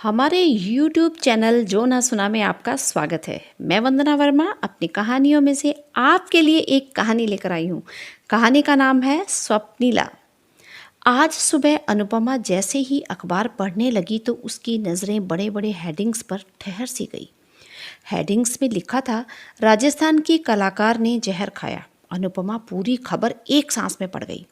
हमारे YouTube channel जो ना सुना में आपका स्वागत है। मैं वंदना वर्मा अपनी कहानियों में से आपके लिए एक कहानी लेकर आई हूँ। कहानी का नाम है स्वप्नीला। आज सुबह अनुपमा जैसे ही अखबार पढ़ने लगी तो उसकी नज़रें बड़े बड़े हेडिंग्स पर ठहर सी गई। हेडिंग्स में लिखा था, राजस्थान की कलाकार ने जहर खाया। अनुपमा पूरी खबर एक सांस में पढ़ गई।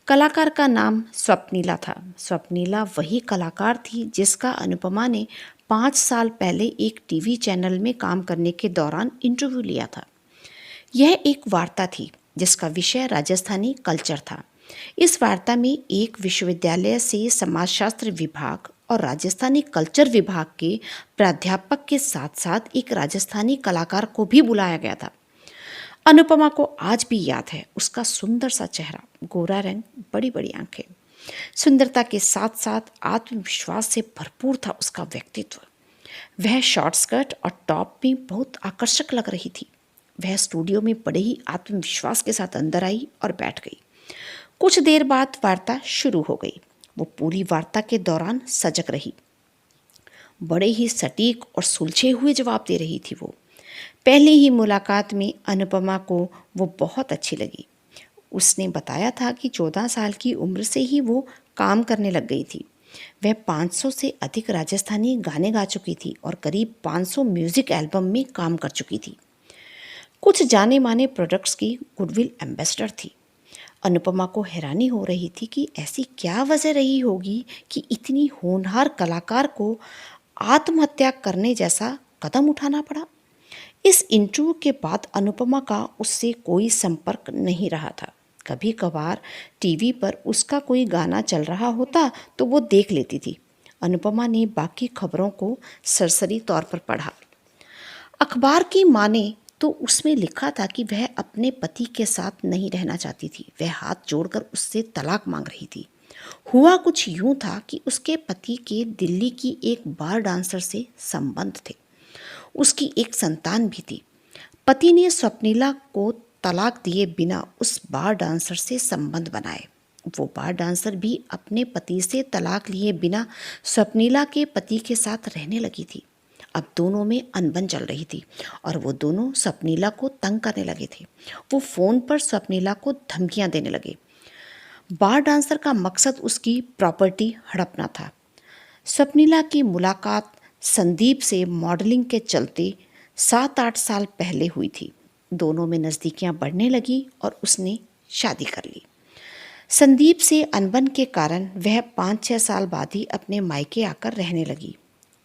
कलाकार का नाम स्वप्नीला था। स्वप्नीला वही कलाकार थी जिसका अनुपमा ने 5 साल पहले एक टीवी चैनल में काम करने के दौरान इंटरव्यू लिया था। यह एक वार्ता थी जिसका विषय राजस्थानी कल्चर था। इस वार्ता में एक विश्वविद्यालय से समाजशास्त्र विभाग और राजस्थानी कल्चर विभाग के प्राध्यापक के साथ साथ एक राजस्थानी कलाकार को भी बुलाया गया था। अनुपमा को आज भी याद है उसका सुंदर सा चेहरा, गोरा रंग, बड़ी बड़ी आंखें। सुंदरता के साथ साथ आत्मविश्वास से भरपूर था उसका व्यक्तित्व। वह शॉर्ट स्कर्ट और टॉप में बहुत आकर्षक लग रही थी। वह स्टूडियो में बड़े ही आत्मविश्वास के साथ अंदर आई और बैठ गई। कुछ देर बाद वार्ता शुरू हो गई। वो पूरी वार्ता के दौरान सजग रही। बड़े ही सटीक और सुलझे हुए जवाब दे रही थी वो। पहली ही मुलाकात में अनुपमा को वो बहुत अच्छी लगी। उसने बताया था कि 14 साल की उम्र से ही वो काम करने लग गई थी। वह 500 से अधिक राजस्थानी गाने गा चुकी थी और करीब 500 म्यूजिक एल्बम में काम कर चुकी थी। कुछ जाने माने प्रोडक्ट्स की गुडविल एम्बेसडर थी। अनुपमा को हैरानी हो रही थी कि ऐसी क्या वजह रही होगी कि इतनी होनहार कलाकार को आत्महत्या करने जैसा कदम उठाना पड़ा। इस इंटरव्यू के बाद अनुपमा का उससे कोई संपर्क नहीं रहा था। कभी कभार टीवी पर उसका कोई गाना चल रहा होता तो वो देख लेती थी। अनुपमा ने बाकी खबरों को सरसरी तौर पर पढ़ा। अखबार की माने तो उसमें लिखा था कि वह अपने पति के साथ नहीं रहना चाहती थी। वह हाथ जोड़कर उससे तलाक मांग रही थी। हुआ कुछ यूं था कि उसके पति के दिल्ली की एक बार डांसर से संबंध थे। उसकी एक संतान भी थी। पति ने स्वप्नीला को तलाक दिए बिना उस बार डांसर से संबंध बनाए। वो बार डांसर भी अपने पति से तलाक लिए बिना स्वप्नीला के पति के साथ रहने लगी थी। अब दोनों में अनबन चल रही थी और वो दोनों स्वप्नीला को तंग करने लगे थे। वो फ़ोन पर स्वप्नीला को धमकियां देने लगे। बार डांसर का मकसद उसकी प्रॉपर्टी हड़पना था। स्वप्नीला की मुलाकात संदीप से मॉडलिंग के चलते 7-8 साल पहले हुई थी। दोनों में नज़दीकियां बढ़ने लगी और उसने शादी कर ली। संदीप से अनबन के कारण वह 5-6 साल बाद ही अपने मायके आकर रहने लगी।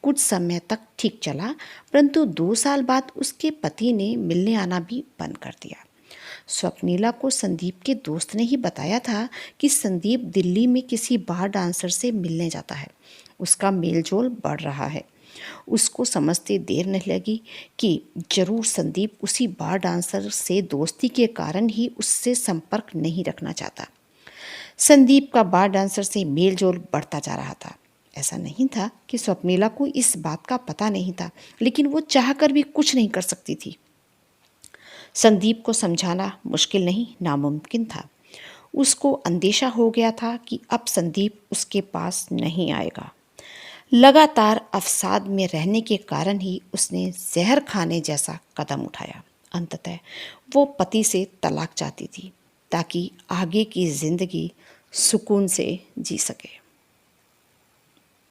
कुछ समय तक ठीक चला, परंतु 2 साल बाद उसके पति ने मिलने आना भी बंद कर दिया। स्वप्नीला को संदीप के दोस्त ने ही बताया था कि संदीप दिल्ली में किसी बार डांसर से मिलने जाता है। उसका मेलजोल बढ़ रहा है। उसको समझते देर नहीं लगी कि जरूर संदीप उसी बार डांसर से दोस्ती के कारण ही उससे संपर्क नहीं रखना चाहता। संदीप का बार डांसर से मेलजोल बढ़ता जा रहा था। ऐसा नहीं था कि स्वप्नीला को इस बात का पता नहीं था, लेकिन वो चाहकर भी कुछ नहीं कर सकती थी। संदीप को समझाना मुश्किल नहीं, नामुमकिन था। उसको अंदेशा हो गया था कि अब संदीप उसके पास नहीं आएगा। लगातार अवसाद में रहने के कारण ही उसने जहर खाने जैसा कदम उठाया। अंततः वो पति से तलाक चाहती थी ताकि आगे की जिंदगी सुकून से जी सके।